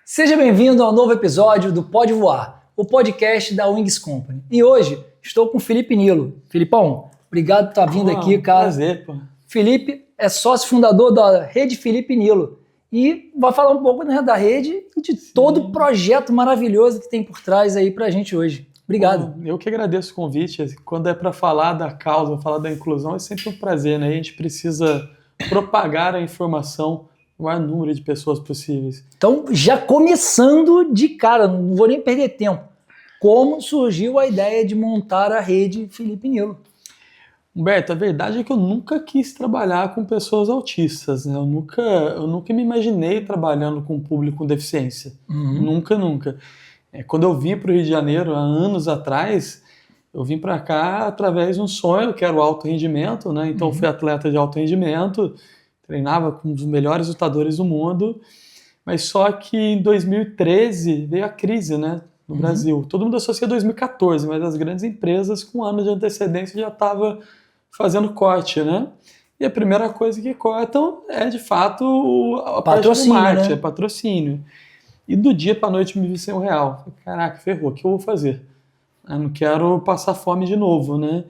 Seja bem-vindo ao novo episódio do Pode Voar, o podcast da Wings Company. E hoje estou com o Felipe Nilo. Filipão, obrigado por estar vindo aqui, cara. Prazer, pô. Felipe é sócio fundador da Rede Felipe Nilo e vai falar um pouco, né, da rede e de todo o projeto maravilhoso que tem por trás aí pra gente hoje. Obrigado. Eu que agradeço o convite. Quando é para falar da causa, falar da inclusão, é sempre um prazer, né? A gente precisa propagar a informação o maior número de pessoas possíveis. Então, já começando de cara, não vou nem perder tempo. Como surgiu a ideia de montar a Rede Felipe Nilo? Humberto, a verdade é que eu nunca quis trabalhar com pessoas autistas, né? Eu nunca me imaginei trabalhando com um público com deficiência. Nunca. Quando eu vim para o Rio de Janeiro, há anos atrás, eu vim para cá através de um sonho, que era o alto rendimento, né? Então, eu fui atleta de alto rendimento, treinava com um dos melhores lutadores do mundo, mas só que em 2013 veio a crise, né, no Brasil. Todo mundo associa 2014, mas as grandes empresas com anos de antecedência já estavam fazendo corte, né? E a primeira coisa que cortam é, de fato, a parte do marketing, né? É patrocínio. E do dia para a noite me vi sem R$1. Falei, caraca, ferrou, o que eu vou fazer? Eu não quero passar fome de novo, né?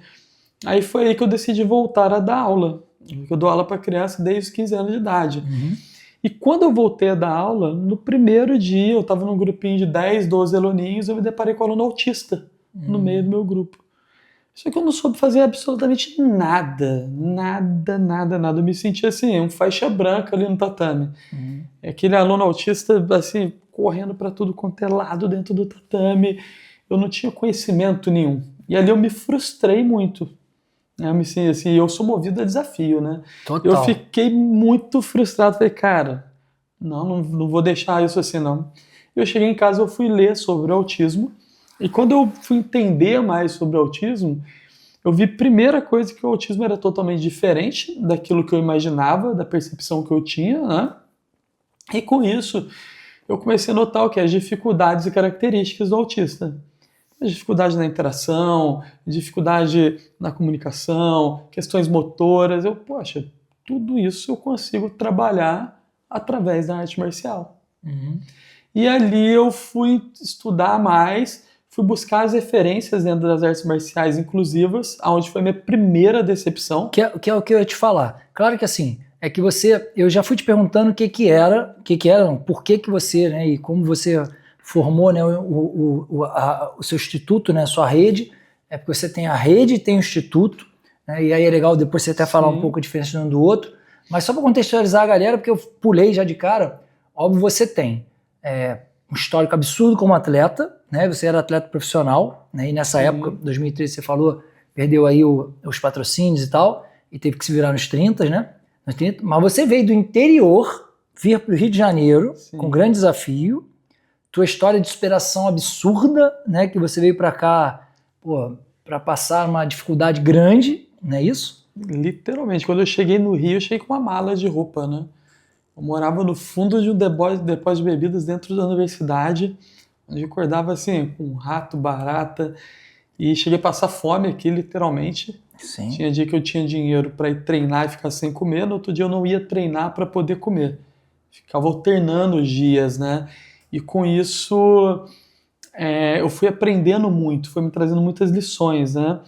Aí foi aí que eu decidi voltar a dar aula. Eu dou aula para criança desde os 15 anos de idade. E quando eu voltei a dar aula, no primeiro dia, eu estava num grupinho de 10, 12 aluninhos, eu me deparei com um aluno autista no meio do meu grupo. Só que eu não soube fazer absolutamente nada. Eu me senti assim, um faixa branca ali no tatame. Aquele aluno autista, assim, correndo para tudo quanto é lado dentro do tatame. Eu não tinha conhecimento nenhum. E ali eu me frustrei muito. Assim, eu sou movido a desafio, né? Total. Eu fiquei muito frustrado. Falei, cara, não vou deixar isso assim, não. Eu cheguei em casa, eu fui ler sobre o autismo. E quando eu fui entender mais sobre o autismo, eu vi, primeira coisa, que o autismo era totalmente diferente daquilo que eu imaginava, da percepção que eu tinha, né? E com isso, eu comecei a notar o que? As dificuldades e características do autista. Dificuldade na interação, dificuldade na comunicação, questões motoras. Poxa, tudo isso eu consigo trabalhar através da arte marcial. E ali eu fui estudar mais, fui buscar as referências dentro das artes marciais inclusivas, onde foi a minha primeira decepção. Que é o que eu ia te falar. Claro que assim, é que eu já fui te perguntando por que você, né, e como você formou, né, o seu instituto, né, a sua rede, porque você tem a rede e tem o instituto, né, e aí é legal depois você até falar um pouco a diferença de um do outro, mas só para contextualizar a galera, porque eu pulei já de cara, óbvio, você tem um histórico absurdo como atleta, né, você era atleta profissional, né, e nessa época, 2013, você falou, perdeu aí os patrocínios e tal, e teve que se virar nos 30, né, mas você veio do interior, vir para o Rio de Janeiro, com um grande desafio, tua história de superação absurda, né, que você veio para cá, para passar uma dificuldade grande, não é isso? Literalmente, quando eu cheguei no Rio, eu cheguei com uma mala de roupa, né? Eu morava no fundo de um depósito de bebidas dentro da universidade, onde eu acordava assim, com rato, barata, e cheguei a passar fome aqui, literalmente. Sim. Tinha dia que eu tinha dinheiro para ir treinar e ficar sem comer, no outro dia eu não ia treinar para poder comer. Ficava alternando os dias, né? E com isso eu fui aprendendo muito, foi me trazendo muitas lições, né?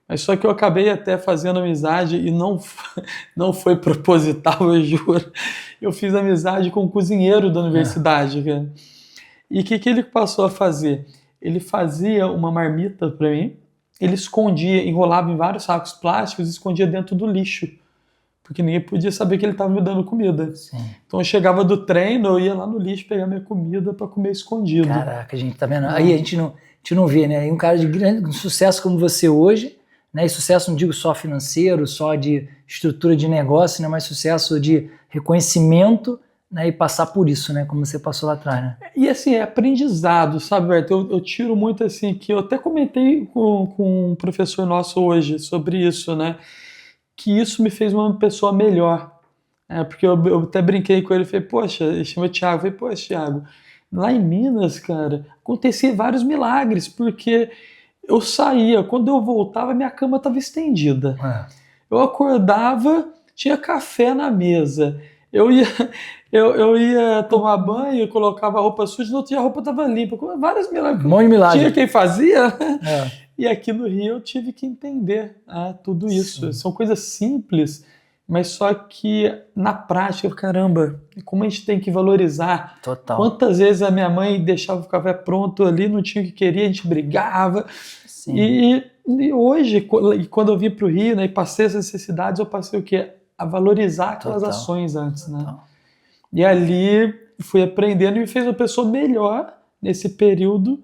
Mas só que eu acabei até fazendo amizade e não foi proposital, eu juro. Eu fiz amizade com um cozinheiro da universidade, cara. E o que ele passou a fazer? Ele fazia uma marmita para mim, ele escondia, enrolava em vários sacos plásticos e escondia dentro do lixo, porque ninguém podia saber que ele estava me dando comida. Sim. Então eu chegava do treino, eu ia lá no lixo pegar minha comida para comer escondido. Caraca, gente, tá vendo? Aí a gente não vê, né? E um cara de grande sucesso como você hoje, né? E sucesso não digo só financeiro, só de estrutura de negócio, né? Mas sucesso de reconhecimento, né? E passar por isso, né? Como você passou lá atrás, né? E assim, é aprendizado, sabe, Berto? Eu tiro muito assim, que eu até comentei com um professor nosso hoje sobre isso, né? Que isso me fez uma pessoa melhor. Porque eu até brinquei com ele, falei, poxa, ele chama Thiago, falei, poxa, Thiago, lá em Minas, cara, acontecia vários milagres, porque eu saía, quando eu voltava, minha cama estava estendida. Eu acordava, tinha café na mesa. Eu ia, eu ia tomar banho, colocava a roupa suja, no outro dia a roupa estava limpa. Vários milagres. Bom milagre. Tinha quem fazia. E aqui no Rio eu tive que entender tudo isso. Sim. São coisas simples, mas só que na prática, caramba, como a gente tem que valorizar. Total. Quantas vezes a minha mãe deixava o café pronto ali, não tinha o que queria, a gente brigava. Sim. E hoje, quando eu vim para o Rio, né, e passei essas necessidades, eu passei o quê? A valorizar aquelas ações antes, né? E ali fui aprendendo e me fez uma pessoa melhor nesse período.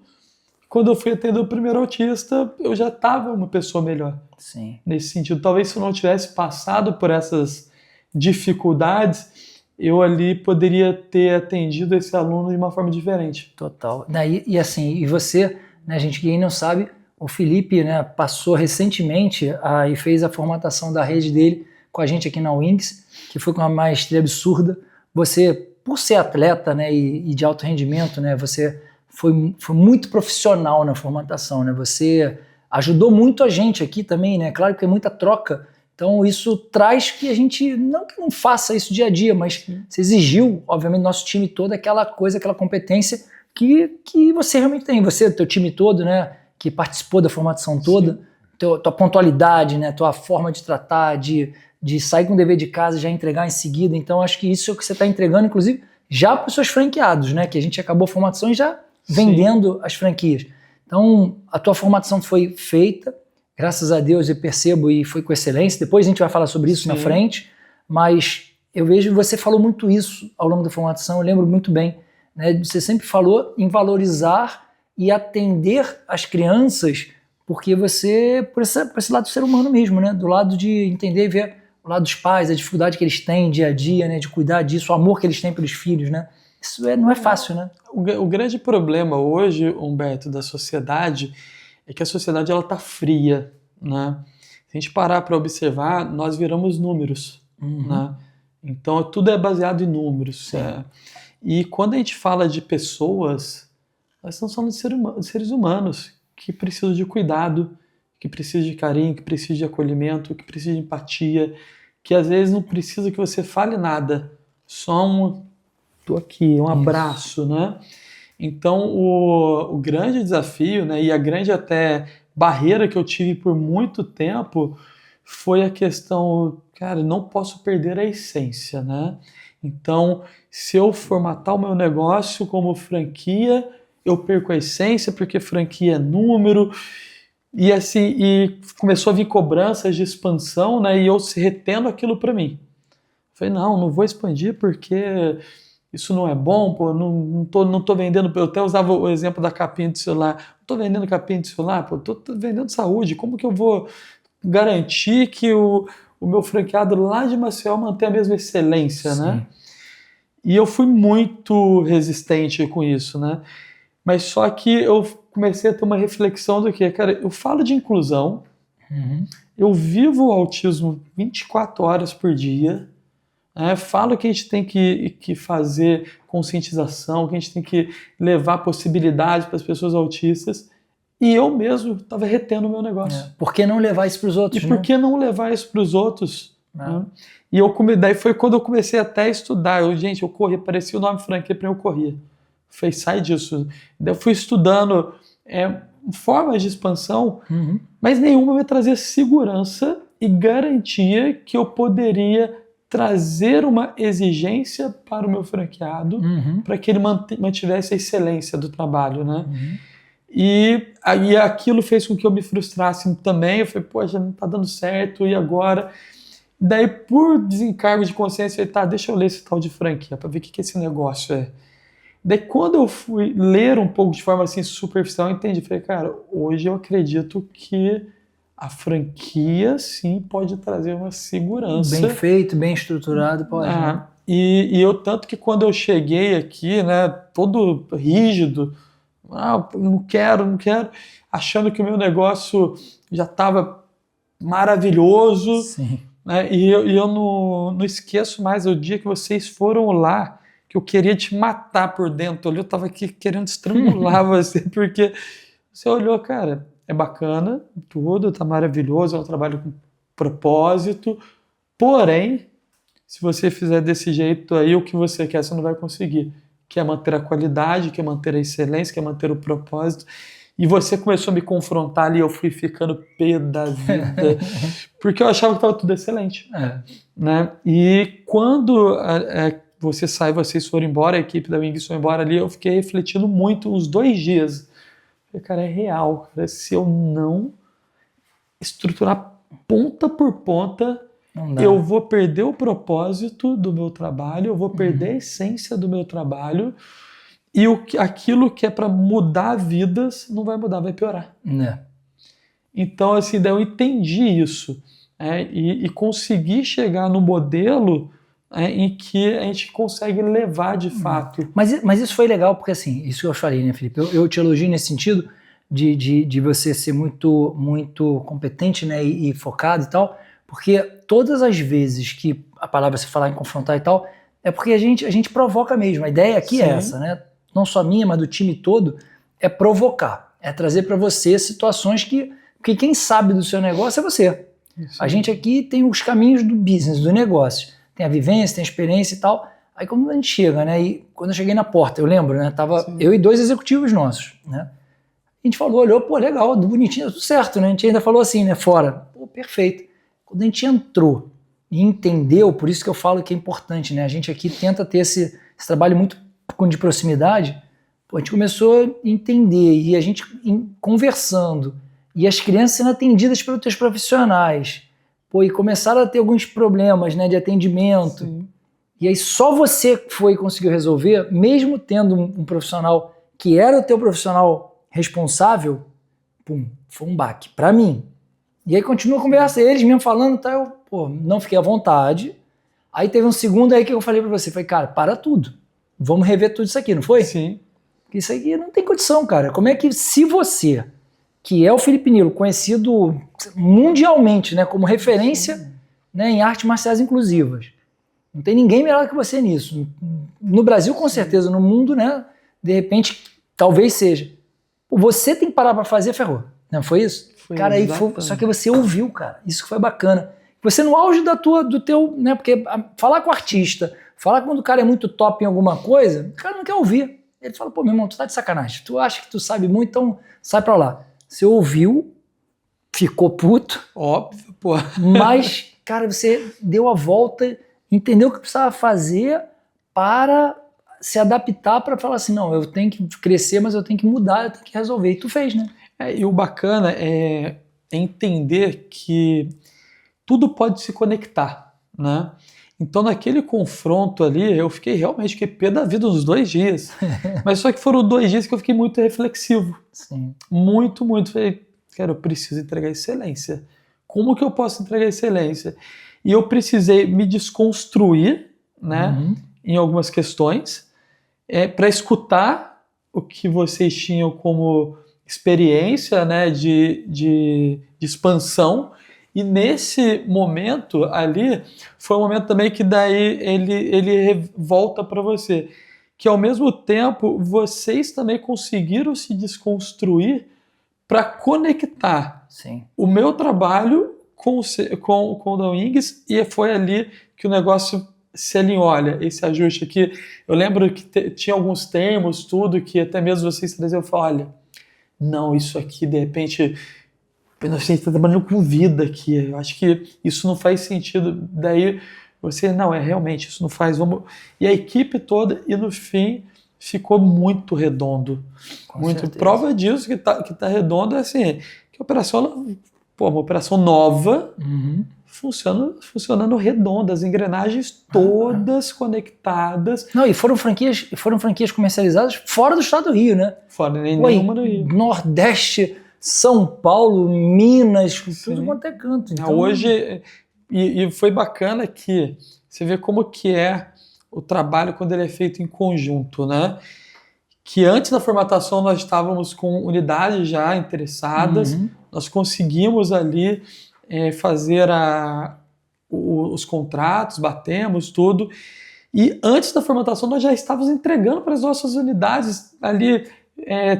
Quando eu fui atender o primeiro autista, eu já estava uma pessoa melhor. Sim. Nesse sentido. Talvez se eu não tivesse passado por essas dificuldades, eu ali poderia ter atendido esse aluno de uma forma diferente. Total. E assim, e você, né, gente, quem não sabe, o Felipe, né, passou recentemente e fez a formatação da rede dele com a gente aqui na Wings, que foi com uma maestria absurda. Você, por ser atleta, né, e de alto rendimento, né, você foi muito profissional na formatação, né? Você ajudou muito a gente aqui também, né? Claro que é muita troca, então isso traz que a gente, não que não faça isso dia a dia, mas você exigiu, obviamente, nosso time todo, aquela coisa, aquela competência que você realmente tem. Você, teu time todo, né, que participou da formatação toda, tua pontualidade, né, tua forma de tratar, de sair com o dever de casa e já entregar em seguida. Então acho que isso é o que você está entregando, inclusive, já para os seus franqueados, né? Que a gente acabou a formatação e já vendendo as franquias. Então, a tua formação foi feita, graças a Deus eu percebo, e foi com excelência. Depois a gente vai falar sobre isso na frente, mas eu vejo que você falou muito isso ao longo da formação, eu lembro muito bem, né? Você sempre falou em valorizar e atender as crianças, porque você, por esse lado do ser humano mesmo, né? Do lado de entender e ver o lado dos pais, a dificuldade que eles têm dia a dia, né? De cuidar disso, o amor que eles têm pelos filhos, né? Isso não é fácil, né? O grande problema hoje, Humberto, da sociedade é que a sociedade ela tá fria, né? Se a gente parar para observar, nós viramos números, né? Então tudo é baseado em números. E quando a gente fala de pessoas, nós estamos falando de seres humanos que precisam de cuidado, que precisam de carinho, que precisam de acolhimento, que precisam de empatia, que às vezes não precisa que você fale nada, só tô aqui, um abraço, né? Então, o grande desafio, né, e a grande até barreira que eu tive por muito tempo foi a questão, cara, não posso perder a essência, né? Então, se eu formatar o meu negócio como franquia, eu perco a essência, porque franquia é número, e assim, e começou a vir cobranças de expansão, né, e eu retendo aquilo para mim. Falei, não vou expandir porque isso não é bom, pô, não tô vendendo, eu até usava o exemplo da capinha de celular, não tô vendendo capinha de celular, pô, tô vendendo saúde, como que eu vou garantir que o meu franqueado lá de Maceió mantenha a mesma excelência, né? E eu fui muito resistente com isso, né? Mas só que eu comecei a ter uma reflexão do que, cara, eu falo de inclusão, eu vivo o autismo 24 horas por dia, falo que a gente tem que fazer conscientização, que a gente tem que levar possibilidades para as pessoas autistas, e eu mesmo estava retendo o meu negócio. Por que não levar isso para os outros? E por que não levar isso para os outros? Né? E daí foi quando eu comecei até a estudar. Eu corria, parecia o nome franquia para eu corria. Falei, sai disso. Daí eu fui estudando formas de expansão, mas nenhuma me trazia segurança e garantia que eu poderia trazer uma exigência para o meu franqueado para que ele mantivesse a excelência do trabalho, né? E aí aquilo fez com que eu me frustrasse também. Eu falei, poxa, não tá dando certo, e agora? Daí, por desencargo de consciência, eu falei, tá, deixa eu ler esse tal de franquia para ver o que esse negócio é. Daí, quando eu fui ler um pouco de forma assim superficial, eu entendi. Falei, cara, hoje eu acredito que a franquia, sim, pode trazer uma segurança. Bem feito, bem estruturado, pode. Né? E eu, tanto que quando eu cheguei aqui, né, todo rígido, não quero, achando que o meu negócio já estava maravilhoso. Sim. Né, e eu não esqueço mais o dia que vocês foram lá, que eu queria te matar por dentro ali, eu estava aqui querendo estrangular você, porque você olhou, cara, é bacana, tudo, tá maravilhoso, é um trabalho com propósito, porém, se você fizer desse jeito aí, o que você quer, você não vai conseguir. Quer manter a qualidade, quer manter a excelência, quer manter o propósito. E você começou a me confrontar ali, eu fui ficando pé da vida, porque eu achava que estava tudo excelente. Né? E quando vocês foram embora, a equipe da Wings foi embora ali, eu fiquei refletindo muito uns 2 dias. Falei, cara, é real. Cara, se eu não estruturar ponta por ponta, eu vou perder o propósito do meu trabalho, eu vou perder a essência do meu trabalho, e aquilo que é para mudar vidas não vai mudar, vai piorar. Então, assim, daí eu entendi isso, e consegui chegar no modelo em que a gente consegue levar de fato. Mas isso foi legal, porque assim, isso que eu falei, né, Felipe? Eu te elogio nesse sentido de você ser muito, muito competente, né, e focado e tal, porque todas as vezes que a palavra se falar em confrontar e tal, é porque a gente provoca mesmo. A ideia aqui é essa, né? Não só minha, mas do time todo, é provocar. É trazer para você situações porque quem sabe do seu negócio é você. A gente aqui tem os caminhos do business, do negócio. Tem a vivência, tem a experiência e tal. Aí quando a gente chega, né? E quando eu cheguei na porta, eu lembro, né? Tava eu e 2 executivos nossos, né? A gente falou, olhou, pô, legal, bonitinho, tudo certo, né? A gente ainda falou assim, né? Fora, pô, perfeito. Quando a gente entrou e entendeu, por isso que eu falo que é importante, né? A gente aqui tenta ter esse trabalho muito de proximidade. Pô, a gente começou a entender e a gente conversando e as crianças sendo atendidas pelos teus profissionais. Pô, e começaram a ter alguns problemas, né, de atendimento. Sim. E aí só você foi e conseguiu resolver, mesmo tendo um profissional que era o teu profissional responsável, pum, foi um baque para mim. E aí continua a conversa, eles mesmo falando, tá, eu, pô, não fiquei à vontade. Aí teve um segundo aí que eu falei pra você, falei, cara, para tudo. Vamos rever tudo isso aqui, não foi? Sim. Porque isso aqui não tem condição, cara. Como é que, se você, que é o Felipe Nilo, conhecido mundialmente, né, como referência, né, em artes marciais inclusivas, não tem ninguém melhor que você nisso. No Brasil, com certeza, no mundo, né, de repente, talvez seja. Você tem que parar pra fazer, ferrou. Não foi isso? Cara, aí só que você ouviu, cara. Isso que foi bacana. Você no auge do teu, né? Porque falar com o artista, falar quando o cara é muito top em alguma coisa, o cara não quer ouvir. Ele fala, pô, meu irmão, tu tá de sacanagem. Tu acha que tu sabe muito, então sai pra lá. Você ouviu, ficou puto. Óbvio, pô. Mas, cara, você deu a volta, entendeu o que precisava fazer para se adaptar para falar assim, não, eu tenho que crescer, mas eu tenho que mudar, eu tenho que resolver. E tu fez, né? E o bacana é entender que tudo pode se conectar, né? Então, naquele confronto ali, eu fiquei pé da vida uns 2 dias. Mas só que foram 2 dias que eu fiquei muito reflexivo. Sim. Muito, muito. Falei, cara, eu preciso entregar excelência. Como que eu posso entregar excelência? E eu precisei me desconstruir, né, em algumas questões, para escutar o que vocês tinham como experiência, né, de expansão. E nesse momento ali, foi um momento também que daí ele volta para você. Que ao mesmo tempo, vocês também conseguiram se desconstruir para conectar o meu trabalho com o da Wings, e foi ali que o negócio se alinhou. Olha, esse ajuste aqui, eu lembro que tinha alguns termos, tudo, que até mesmo vocês traziam, eu falo, olha, não, isso aqui, de repente, a gente está trabalhando com vida aqui, eu acho que isso não faz sentido. Daí você, não, realmente, isso não faz, vamos... E a equipe toda, e no fim, ficou muito redondo. Com muito. certeza. Prova disso que tá redondo é assim, que a operação, uma operação nova, funcionando redonda, as engrenagens todas conectadas. Não, e foram franquias comercializadas fora do estado do Rio, né? Fora nenhuma do Rio. Nordeste, São Paulo, Minas, tudo quanto é canto. Então... Hoje, e foi bacana que você vê como que é o trabalho quando ele é feito em conjunto, né? Que antes da formatação nós estávamos com unidades já interessadas, nós conseguimos ali fazer os contratos, batemos tudo, e antes da formatação nós já estávamos entregando para as nossas unidades ali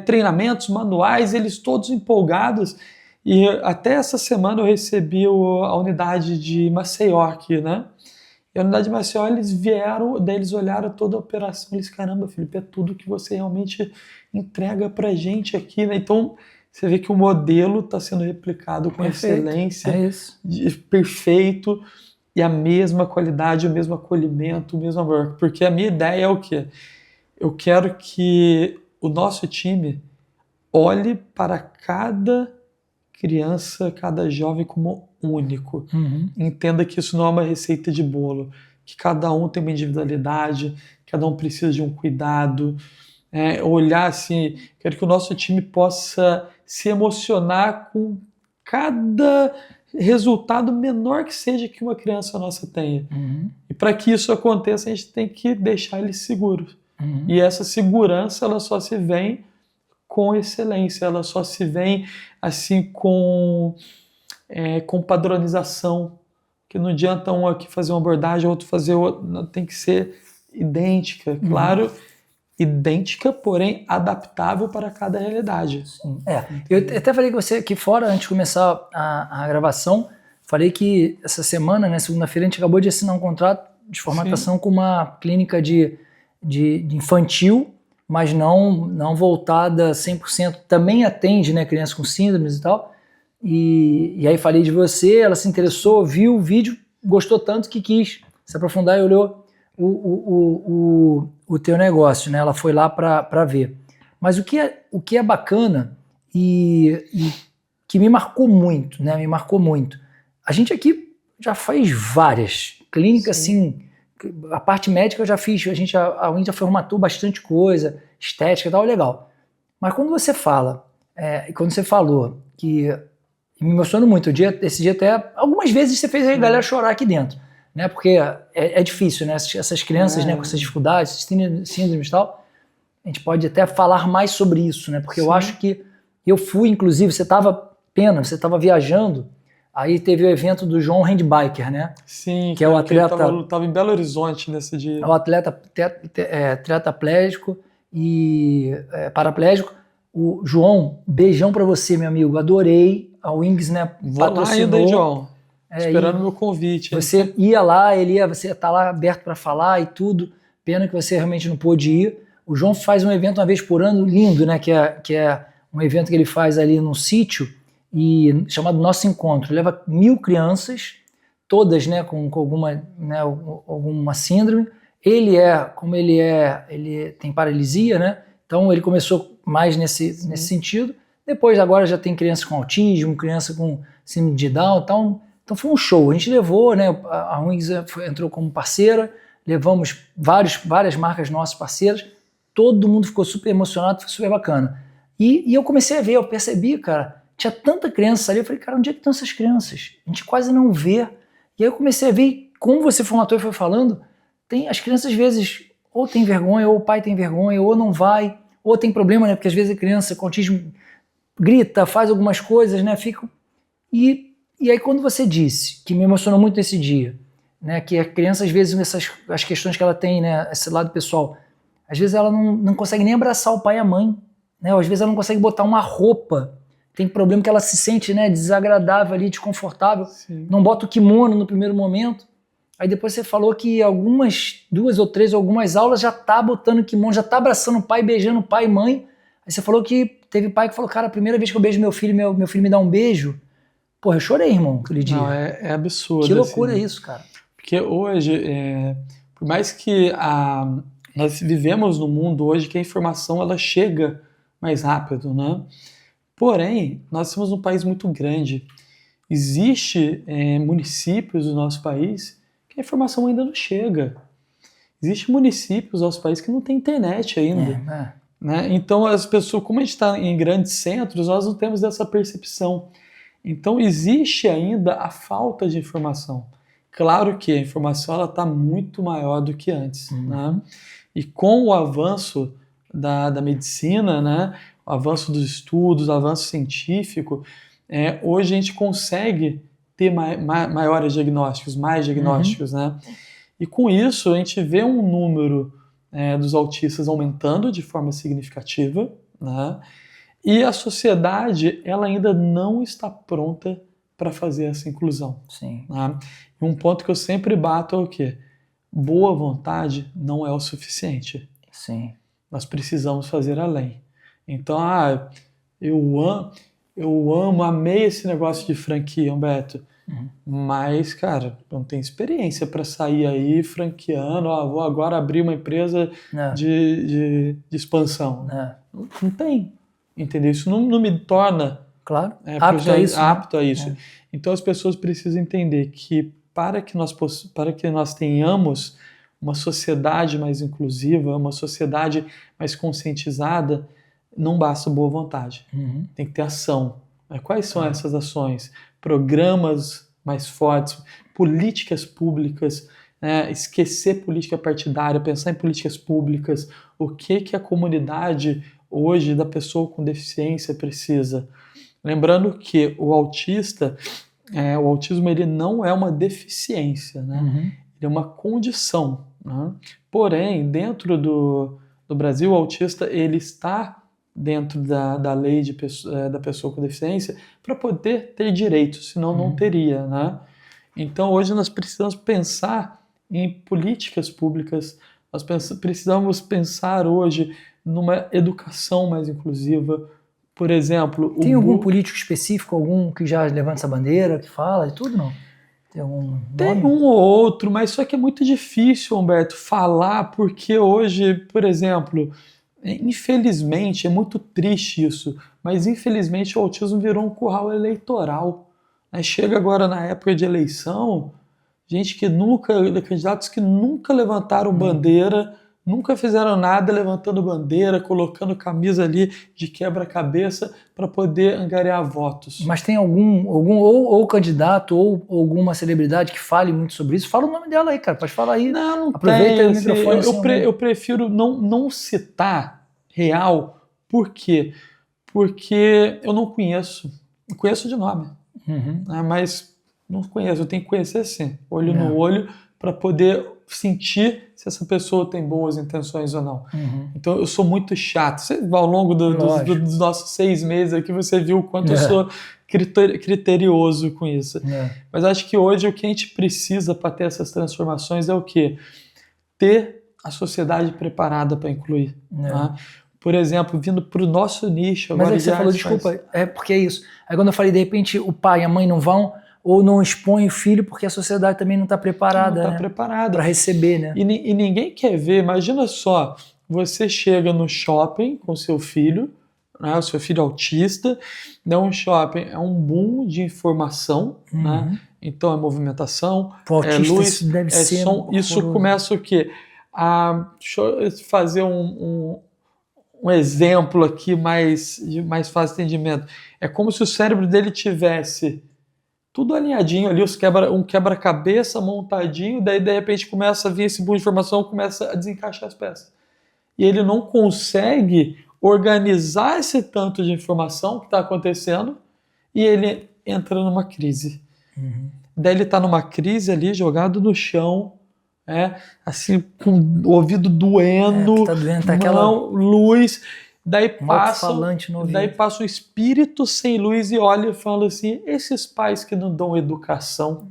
treinamentos, manuais, eles todos empolgados. E até essa semana eu recebi a unidade de Maceió aqui, né? E a unidade de Maceió, eles vieram, daí eles olharam toda a operação, eles, caramba, Felipe, é tudo que você realmente entrega pra gente aqui, né? Então, você vê que o modelo está sendo replicado com excelência, perfeito, e a mesma qualidade, o mesmo acolhimento, o mesmo amor. Porque a minha ideia é o quê? Eu quero que o nosso time olhe para cada criança, cada jovem como único. Entenda que isso não é uma receita de bolo, que cada um tem uma individualidade, cada um precisa de um cuidado. Olhar assim, quero que o nosso time possa se emocionar com cada resultado menor que seja que uma criança nossa tenha. E para que isso aconteça, a gente tem que deixar eles seguros. E essa segurança, ela só se vem com excelência, ela só se vem assim com padronização, que não adianta um aqui fazer uma abordagem, outro fazer outra, tem que ser idêntica, claro, idêntica, porém adaptável para cada realidade. Sim. Eu até falei com você que fora, antes de começar a gravação, falei que essa semana, né, segunda-feira, a gente acabou de assinar um contrato de formatação com uma clínica de infantil, mas não voltada 100%, também atende, né, crianças com síndromes e tal, e aí falei de você, ela se interessou, viu o vídeo, gostou tanto que quis se aprofundar e olhou o teu negócio, né? Ela foi lá para ver. Mas o que é bacana e que me marcou muito, né? Me marcou muito. A gente aqui já fez várias clínicas, assim, a parte médica eu já fiz, a gente já formatou bastante coisa, estética e tal, legal. Mas quando você fala, quando você falou que me emocionou muito, esse dia até, algumas vezes você fez a galera chorar aqui dentro, né? Porque é difícil, né? Essas crianças, né, com essas dificuldades, síndromes e tal, a gente pode até falar mais sobre isso, né? Porque eu acho que eu fui, inclusive, você estava viajando, aí teve o evento do João Handbiker, né? Sim, que é o atleta. Estava em Belo Horizonte nesse dia. É o atleta tetraplégico e paraplégico. O João, beijão pra você, meu amigo. Adorei. A Wings, né? Vou lá ainda, João. Esperando o meu convite. Você ia lá, você tá lá aberto para falar e tudo. Pena que você realmente não pôde ir. O João faz um evento uma vez por ano, lindo, né? Que é um evento que ele faz ali num sítio, chamado Nosso Encontro. Leva 1000 crianças, todas, né, com alguma síndrome. Ele tem paralisia, né? Então ele começou mais nesse sentido. Depois agora já tem criança com autismo, criança com síndrome de Down, então foi um show. A gente levou, né? A Wings entrou como parceira, levamos várias marcas nossas parceiras. Todo mundo ficou super emocionado, foi super bacana. E eu comecei a ver, eu percebi, cara, tinha tanta criança ali, eu falei, cara, onde é que estão essas crianças? A gente quase não vê. E aí eu comecei a ver, como você formatou e foi falando, as crianças às vezes ou tem vergonha, ou o pai tem vergonha, ou não vai, ou tem problema, né? Porque às vezes a criança com autismo grita, faz algumas coisas, né? E aí quando você disse, que me emocionou muito nesse dia, né? Que a criança às vezes, as questões que ela tem, né? Esse lado pessoal, às vezes ela não consegue nem abraçar o pai e a mãe, né? Ou às vezes ela não consegue botar uma roupa, tem problema que ela se sente, né, desagradável ali, desconfortável, não bota o kimono no primeiro momento. Aí depois você falou que algumas 2 ou 3, algumas aulas já tá botando kimono, já tá abraçando o pai, beijando o pai e mãe. Aí você falou que teve pai que falou, cara, a primeira vez que eu beijo meu filho, meu filho me dá um beijo. Porra, eu chorei, irmão, aquele dia. Não, é absurdo. Que loucura assim, isso, cara. Porque hoje, por mais que nós vivemos num mundo hoje que a informação ela chega mais rápido, né? Porém, nós somos um país muito grande. Existem municípios do nosso país que a informação ainda não chega. Existem municípios do nosso país que não tem internet ainda. Né? Então, as pessoas, como a gente está em grandes centros, nós não temos essa percepção. Então, existe ainda a falta de informação. Claro que a informação está muito maior do que antes. Né? E com o avanço da medicina, né? O avanço dos estudos, o avanço científico, hoje a gente consegue ter maiores diagnósticos, mais diagnósticos. Né? E com isso, a gente vê um número dos autistas aumentando de forma significativa, né? E a sociedade, ela ainda não está pronta para fazer essa inclusão. Sim. Né? E um ponto que eu sempre bato é o quê? Boa vontade não é o suficiente. Sim. Nós precisamos fazer além. Então, amei esse negócio de franquia, Humberto. Mas, cara, não tenho experiência para sair aí franqueando. Vou agora abrir uma empresa de expansão. Não tem. Entendeu? Isso não me torna claro. Apto a isso. Então as pessoas precisam entender que para que nós tenhamos uma sociedade mais inclusiva, uma sociedade mais conscientizada, não basta boa vontade. Tem que ter ação. Quais são essas ações? Programas mais fortes, políticas públicas, esquecer política partidária, pensar em políticas públicas, o que a comunidade hoje da pessoa com deficiência precisa. Lembrando que o autismo ele não é uma deficiência, né? Ele é uma condição. Né? Porém, dentro do Brasil, o autista ele está dentro da lei da pessoa com deficiência para poder ter direitos, senão não teria. Né? Então, hoje nós precisamos pensar em políticas públicas, nós precisamos pensar hoje numa educação mais inclusiva. Por exemplo... Tem algum político específico, algum que já levanta essa bandeira, que fala e tudo, não? Tem algum nome? Tem um ou outro, mas só que é muito difícil, Humberto, falar, porque hoje, por exemplo, infelizmente, é muito triste isso, mas infelizmente o autismo virou um curral eleitoral. Chega agora na época de eleição, candidatos que nunca levantaram bandeira, nunca fizeram nada levantando bandeira, colocando camisa ali de quebra-cabeça para poder angariar votos. Mas tem algum ou candidato ou alguma celebridade que fale muito sobre isso? Fala o nome dela aí, cara. Pode falar aí. Não aproveita tem, o microfone. Eu prefiro não citar real. Por quê? Porque eu não conheço. Eu conheço de nome. Mas não conheço. Eu tenho que conhecer sim. Olho no olho para poder sentir se essa pessoa tem boas intenções ou não. Então eu sou muito chato. Ao longo dos nossos 6 meses aqui você viu o quanto eu sou criterioso com isso. Mas acho que hoje o que a gente precisa para ter essas transformações é o quê? Ter a sociedade preparada para incluir. Tá? Por exemplo, vindo para o nosso nicho. Mas aí você falou, desculpa, porque é isso. Aí quando eu falei, de repente o pai e a mãe não vão, ou não expõe o filho porque a sociedade também não está preparada, para receber, né? E ninguém quer ver. Imagina só, você chega no shopping com seu filho, né, o seu filho autista, um shopping é um boom de informação, né? Então é movimentação, é luz, deve ser som. Isso começa o quê? Deixa eu fazer um exemplo aqui de mais fácil entendimento. É como se o cérebro dele tivesse tudo alinhadinho ali, um quebra-cabeça montadinho, daí de repente começa a vir esse boom de informação, começa a desencaixar as peças. E ele não consegue organizar esse tanto de informação que está acontecendo e ele entra numa crise. Daí ele está numa crise ali, jogado no chão, assim, com o ouvido doendo, tá doendo, tá aquela luz... Daí passa um espírito sem luz e olha e fala assim, esses pais que não dão educação,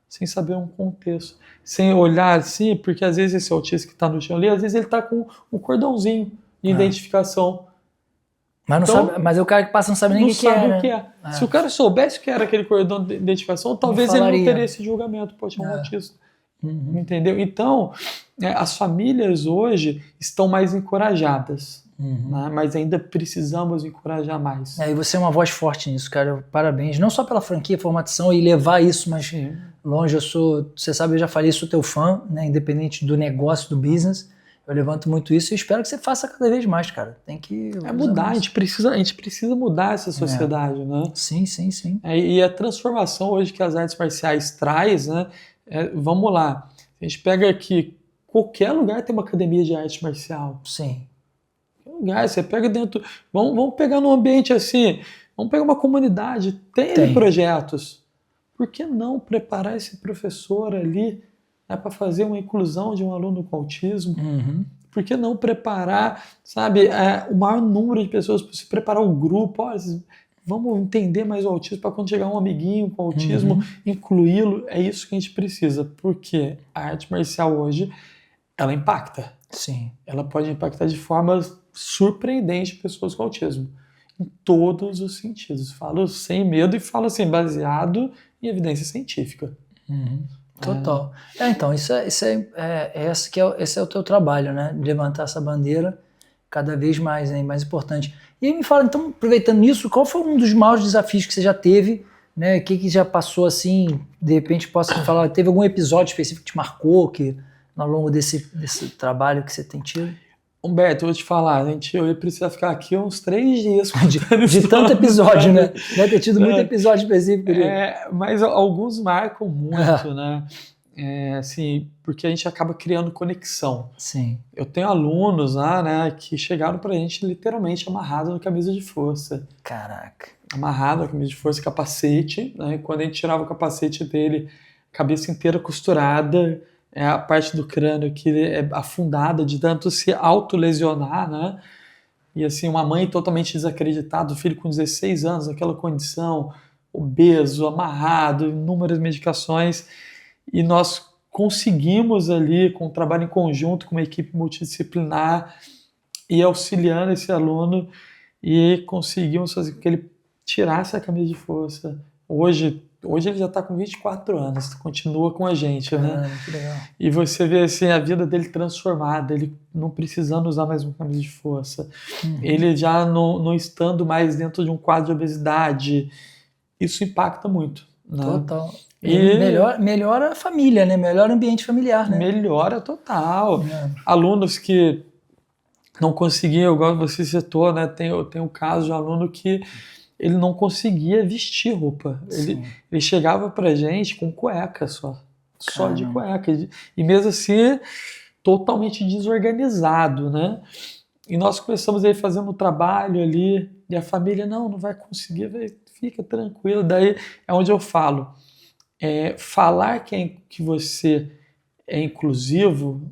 sem saber um contexto, sem olhar assim, porque às vezes esse autista que está no chão ali, às vezes ele está com um cordãozinho de identificação. Mas, não sabe, mas o cara que passa não sabe nem o que é. Se o cara soubesse o que era aquele cordão de identificação, talvez ele não teria esse julgamento, pode ser um autista. Entendeu? Então, as famílias hoje estão mais encorajadas. Mas ainda precisamos encorajar mais. E você é uma voz forte nisso, cara. Parabéns. Não só pela franquia, formatação e levar isso, mas longe. Você sabe, eu já falei, sou teu fã, né? Independente do negócio, do business. Eu levanto muito isso e espero que você faça cada vez mais, cara. Tem que mudar. A gente precisa mudar essa sociedade, né? Sim. E a transformação hoje que as artes marciais traz, né? Vamos lá. A gente pega aqui, qualquer lugar tem uma academia de arte marcial. Sim. Você pega dentro... Vamos pegar num ambiente assim, vamos pegar uma comunidade, tem projetos. Por que não preparar esse professor ali para fazer uma inclusão de um aluno com autismo? Por que não preparar, sabe, o maior número de pessoas, se preparar um grupo, olha, vamos entender mais o autismo para quando chegar um amiguinho com autismo, incluí-lo, é isso que a gente precisa, porque a arte marcial hoje, ela impacta. Sim. Ela pode impactar de forma surpreendente pessoas com autismo, em todos os sentidos. Falo sem medo e falo assim, baseado em evidência científica. Total. Então, esse é o teu trabalho, né? Levantar essa bandeira cada vez mais, né? Mais importante. E aí me fala, então, aproveitando isso, qual foi um dos maiores desafios que você já teve, né? O que já passou assim, de repente posso falar, teve algum episódio específico que te marcou, que ao longo desse trabalho que você tem tido? Humberto, eu vou te falar, eu ia precisar ficar aqui uns 3 dias. De tanto episódio, né? Deve ter tido muito episódio específico. Mas alguns marcam muito, né? Assim, porque a gente acaba criando conexão. Sim. Eu tenho alunos lá, né, que chegaram pra gente literalmente amarrado na camisa de força. Caraca. Amarrado na camisa de força, capacete, né? Quando a gente tirava o capacete dele, cabeça inteira costurada, a parte do crânio que é afundada de tanto se autolesionar, né? E assim, uma mãe totalmente desacreditada, o filho com 16 anos, naquela condição, obeso, amarrado, inúmeras medicações, e nós conseguimos ali, com um trabalho em conjunto, com uma equipe multidisciplinar, e auxiliando esse aluno, e conseguimos fazer com que ele tirasse a camisa de força. Hoje ele já está com 24 anos, continua com a gente, né? Que legal. E você vê assim, a vida dele transformada, ele não precisando usar mais uma camisa de força, ele já não estando mais dentro de um quadro de obesidade, isso impacta muito. Né? Total. E melhora a família, né? Melhora o ambiente familiar, né? Melhora total. Alunos que não conseguiam, igual você citou, né? Tem um caso de aluno que ele não conseguia vestir roupa. Ele chegava pra gente com cueca só de cueca. E mesmo assim, totalmente desorganizado, né? E nós começamos aí fazendo um trabalho ali, e a família, não vai conseguir, fica tranquilo. Daí é onde eu falo. Falar que você é inclusivo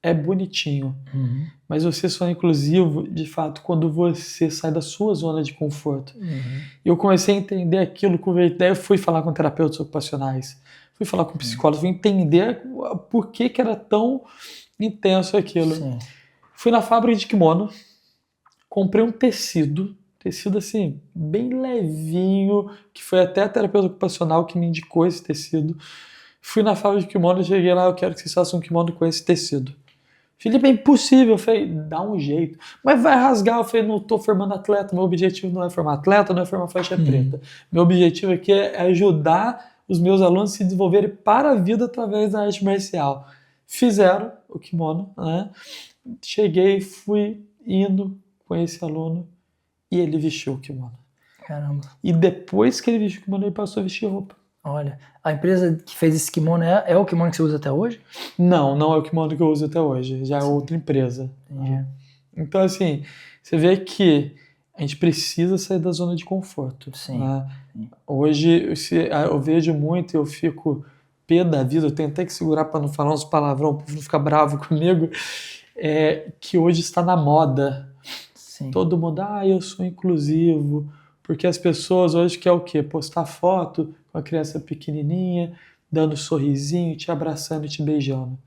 é bonitinho, mas você só é inclusivo, de fato, quando você sai da sua zona de conforto. Eu comecei a entender aquilo, daí eu fui falar com terapeutas ocupacionais, fui falar com psicólogos, fui entender por que era tão intenso aquilo. Sim. Fui na fábrica de kimono, comprei um tecido assim, bem levinho, que foi até a terapeuta ocupacional que me indicou esse tecido. Fui na fábrica de kimono, cheguei lá, eu quero que vocês façam um kimono com esse tecido. Felipe, é impossível. Eu falei, dá um jeito. Mas vai rasgar. Eu falei, não estou formando atleta, meu objetivo não é formar atleta, não é formar faixa preta. Meu objetivo aqui é ajudar os meus alunos a se desenvolverem para a vida através da arte marcial. Fizeram o kimono, né? Cheguei, fui indo com esse aluno e ele vestiu o kimono. Caramba. E depois que ele vestiu o kimono, ele passou a vestir roupa. Olha, a empresa que fez esse kimono é o kimono que você usa até hoje? Não é o kimono que eu uso até hoje, já é outra empresa. Então, assim, você vê que a gente precisa sair da zona de conforto. Sim. Né? Hoje, eu vejo muito, eu fico pé da vida, eu tenho até que segurar para não falar uns palavrão, para não ficar bravo comigo, que hoje está na moda. Sim. Todo mundo, eu sou inclusivo, porque as pessoas hoje querem o quê? Postar foto com a criança pequenininha, dando um sorrisinho, te abraçando e te beijando.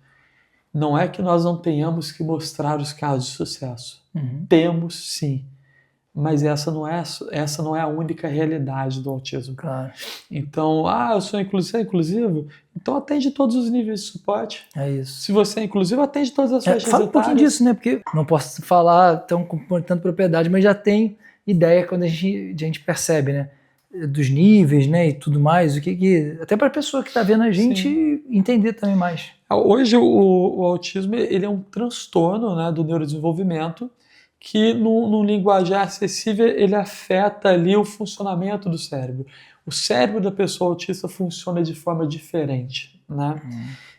Não é que nós não tenhamos que mostrar os casos de sucesso. Temos sim, mas essa não é a única realidade do autismo. Claro. Então, eu sou inclusivo, você é inclusivo? Então atende todos os níveis de suporte. É isso. Se você é inclusivo, atende todas as faixas etárias. Fala um pouquinho disso, né? Porque não posso falar com tanta propriedade, mas já tem ideia quando a gente percebe, né? Dos níveis, né? E tudo mais. Até para a pessoa que está vendo a gente entender também mais. Hoje o autismo ele é um transtorno, né, do neurodesenvolvimento que no linguajar acessível ele afeta ali o funcionamento do cérebro. O cérebro da pessoa autista funciona de forma diferente, né?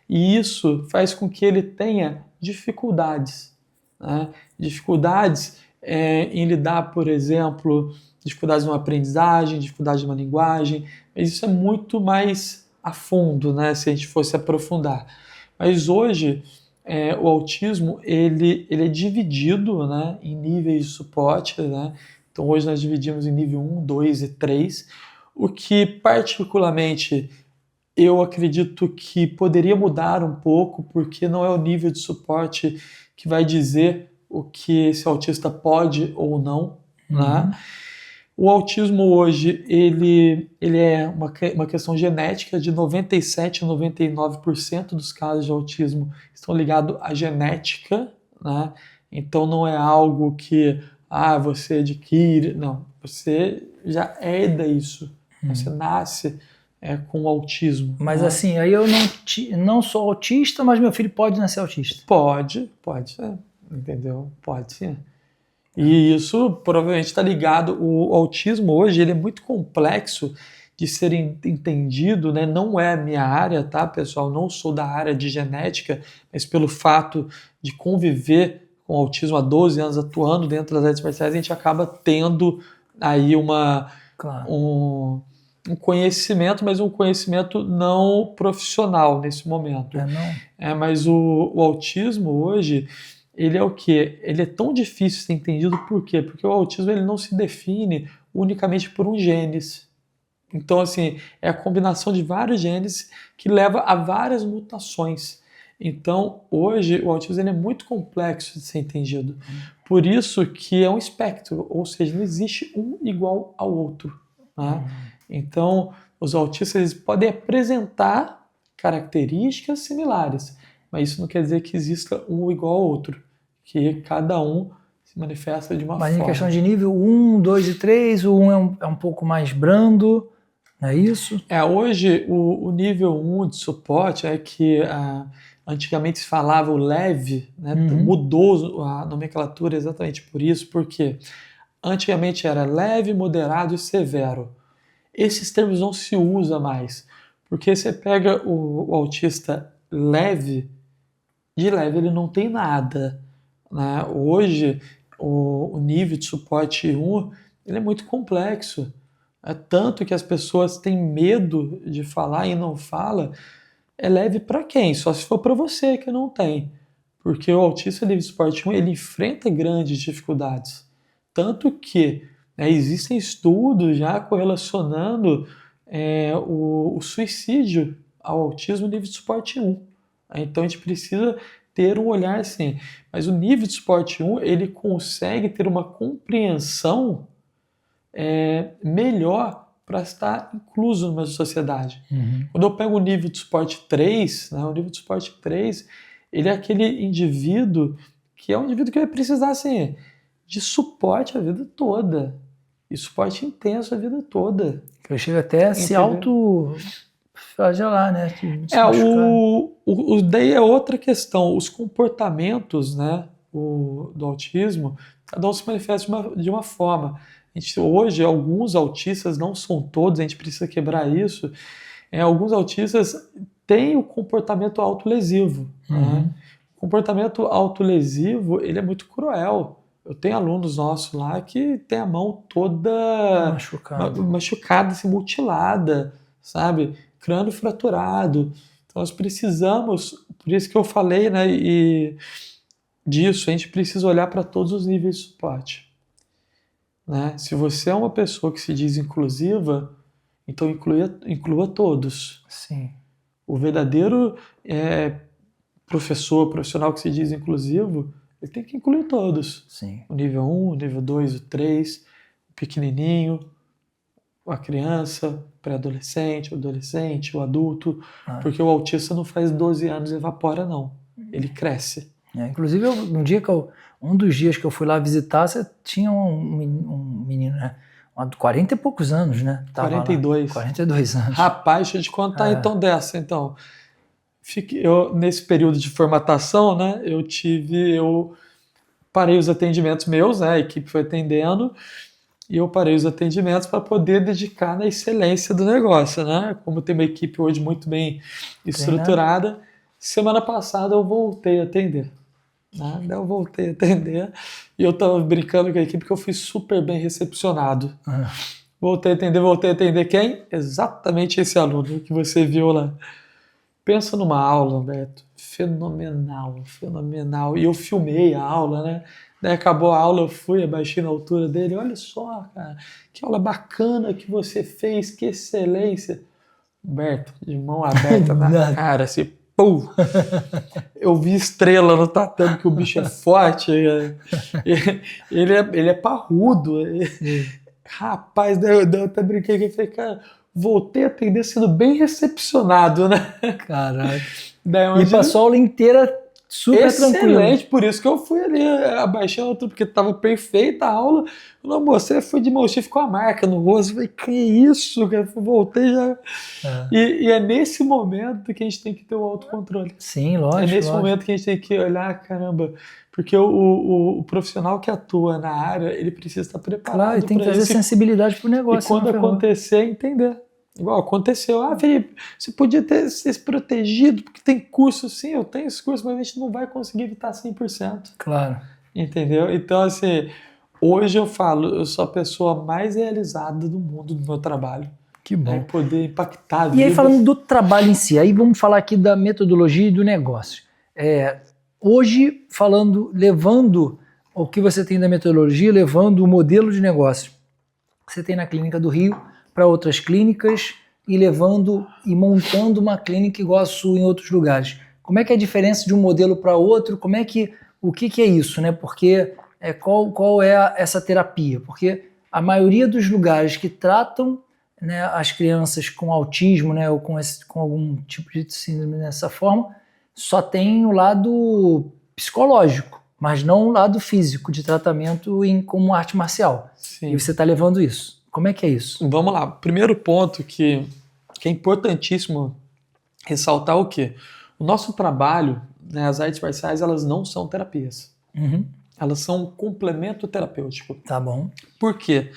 E isso faz com que ele tenha dificuldades, né? Dificuldades em lidar, por exemplo, dificuldades numa aprendizagem, dificuldades numa linguagem, mas isso é muito mais a fundo, né, se a gente fosse aprofundar. Mas hoje o autismo ele é dividido, né, em níveis de suporte, né? Então hoje nós dividimos em nível 1, 2 e 3, o que particularmente eu acredito que poderia mudar um pouco, porque não é o nível de suporte que vai dizer o que esse autista pode ou não, né? O autismo hoje, ele é uma questão genética. De 97% a 99% dos casos de autismo estão ligados à genética, né? Então não é algo que você adquire, não. Você já herda isso, você nasce com autismo. Mas né? assim, aí eu não sou autista, mas meu filho pode nascer autista. Pode ser, entendeu? Pode sim. E isso provavelmente está ligado. O autismo hoje ele é muito complexo de ser entendido, né? Não é a minha área, tá, pessoal? Não sou da área de genética, mas pelo fato de conviver com autismo há 12 anos atuando dentro das artes marciais, a gente acaba tendo aí um conhecimento, mas um conhecimento não profissional nesse momento. Mas o autismo hoje, ele é o quê? Ele é tão difícil de ser entendido, por quê? Porque o autismo ele não se define unicamente por um genes. Então, assim, é a combinação de vários genes que leva a várias mutações. Então, hoje, o autismo ele é muito complexo de ser entendido. Por isso que é um espectro, ou seja, não existe um igual ao outro. Né? Então, os autistas eles podem apresentar características similares, mas isso não quer dizer que exista um igual ao outro, que cada um se manifesta de uma forma. Mas em questão de nível 1, 2 e 3, o 1 é um pouco mais brando, não é isso? Hoje, o nível 1 de suporte é que antigamente se falava o leve, né? Mudou a nomenclatura exatamente por isso, porque antigamente era leve, moderado e severo. Esses termos não se usam mais, porque você pega o autista leve, de leve ele não tem nada. Né? Hoje, o nível de suporte 1 ele é muito complexo. É tanto que as pessoas têm medo de falar e não fala. É leve para quem? Só se for para você que não tem. Porque o autista nível de suporte 1 ele enfrenta grandes dificuldades. Tanto que existem estudos já correlacionando o suicídio ao autismo nível de suporte 1. Então a gente precisa ter um olhar assim. Mas o nível de suporte 1 ele consegue ter uma compreensão melhor para estar incluso numa sociedade. Quando eu pego o nível de suporte 3, né, o nível de suporte 3, ele é aquele indivíduo que é um indivíduo que vai precisar assim, de suporte a vida toda. E suporte intenso a vida toda. Eu chego até a se autoflagelar, né? Daí é outra questão. Os comportamentos, né, do autismo, cada um se manifesta de uma forma. Hoje, alguns autistas, não são todos, a gente precisa quebrar isso. Alguns autistas têm o comportamento autolesivo. Né? O comportamento autolesivo ele é muito cruel. Eu tenho alunos nossos lá que tem a mão toda machucada, assim, mutilada, sabe? Crânio fraturado. Então nós precisamos, por isso que eu falei, né, disso, a gente precisa olhar para todos os níveis de suporte. Né? Se você é uma pessoa que se diz inclusiva, então inclua todos. Sim. O verdadeiro profissional que se diz inclusivo, ele tem que incluir todos. Sim. O nível 1, o nível 2, o 3, o pequenininho, a criança, o pré-adolescente, o adolescente, o adulto, porque o autista não faz 12 anos e evapora, não. Ele cresce. Inclusive, um dos dias que eu fui lá visitar, você tinha um menino, né? 40 e poucos anos, né? 42. 42 anos. Rapaz, deixa eu te contar então dessa. Então, nesse período de formatação, né? Eu parei os atendimentos meus, né? A equipe foi atendendo, e eu parei os atendimentos para poder dedicar na excelência do negócio, né? Como tem uma equipe hoje muito bem estruturada, semana passada eu voltei a atender. Né? Eu voltei a atender e eu estava brincando com a equipe que eu fui super bem recepcionado. Voltei a atender quem? Exatamente esse aluno que você viu lá. Pensa numa aula, Humberto, fenomenal, fenomenal. E eu filmei a aula, né? Daí acabou a aula, eu fui, abaixei na altura dele. Olha só, cara, que aula bacana que você fez, que excelência. Humberto, de mão aberta na cara, assim, pum! Eu vi estrela no tatame, que o bicho é forte. Ele é parrudo. Rapaz, daí eu até brinquei que eu falei, cara, voltei a atender sendo bem recepcionado, né? Caraca. Daí E passou a aula inteira super tranquilo. Excelente, por isso que eu fui ali abaixando tudo, porque estava perfeita a aula. Não, você foi de mochila, ficou a marca no rosto. Eu falei, que isso, cara? Voltei já. E é nesse momento que a gente tem que ter o autocontrole. Sim, lógico. É nesse momento que a gente tem que olhar, caramba, porque o profissional que atua na área, ele precisa estar preparado. Claro, e tem que trazer sensibilidade para o negócio. E quando acontecer, entender. Igual aconteceu, Felipe, você podia ter se protegido, porque tem curso, sim, eu tenho esse curso, mas a gente não vai conseguir evitar 100%. Claro. Entendeu? Então, assim, hoje eu falo, eu sou a pessoa mais realizada do mundo do meu trabalho. Que bom. Né? Poder impactar a vida. E aí, falando do trabalho em si, aí vamos falar aqui da metodologia e do negócio. Hoje, levando o que você tem da metodologia, levando o modelo de negócio que você tem na Clínica do Rio para outras clínicas e levando e montando uma clínica igual a sua em outros lugares. Como é que é a diferença de um modelo para outro? O que é isso, né? Porque qual é essa terapia? Porque a maioria dos lugares que tratam, né, as crianças com autismo, né, ou com algum tipo de síndrome dessa forma, só tem o lado psicológico, mas não o lado físico de tratamento como arte marcial. Sim. E você está levando isso. Como é que é isso? Vamos lá. Primeiro ponto que é importantíssimo ressaltar o quê? O nosso trabalho, né, as artes marciais, elas não são terapias. Uhum. Elas são um complemento terapêutico. Tá bom. Por quê?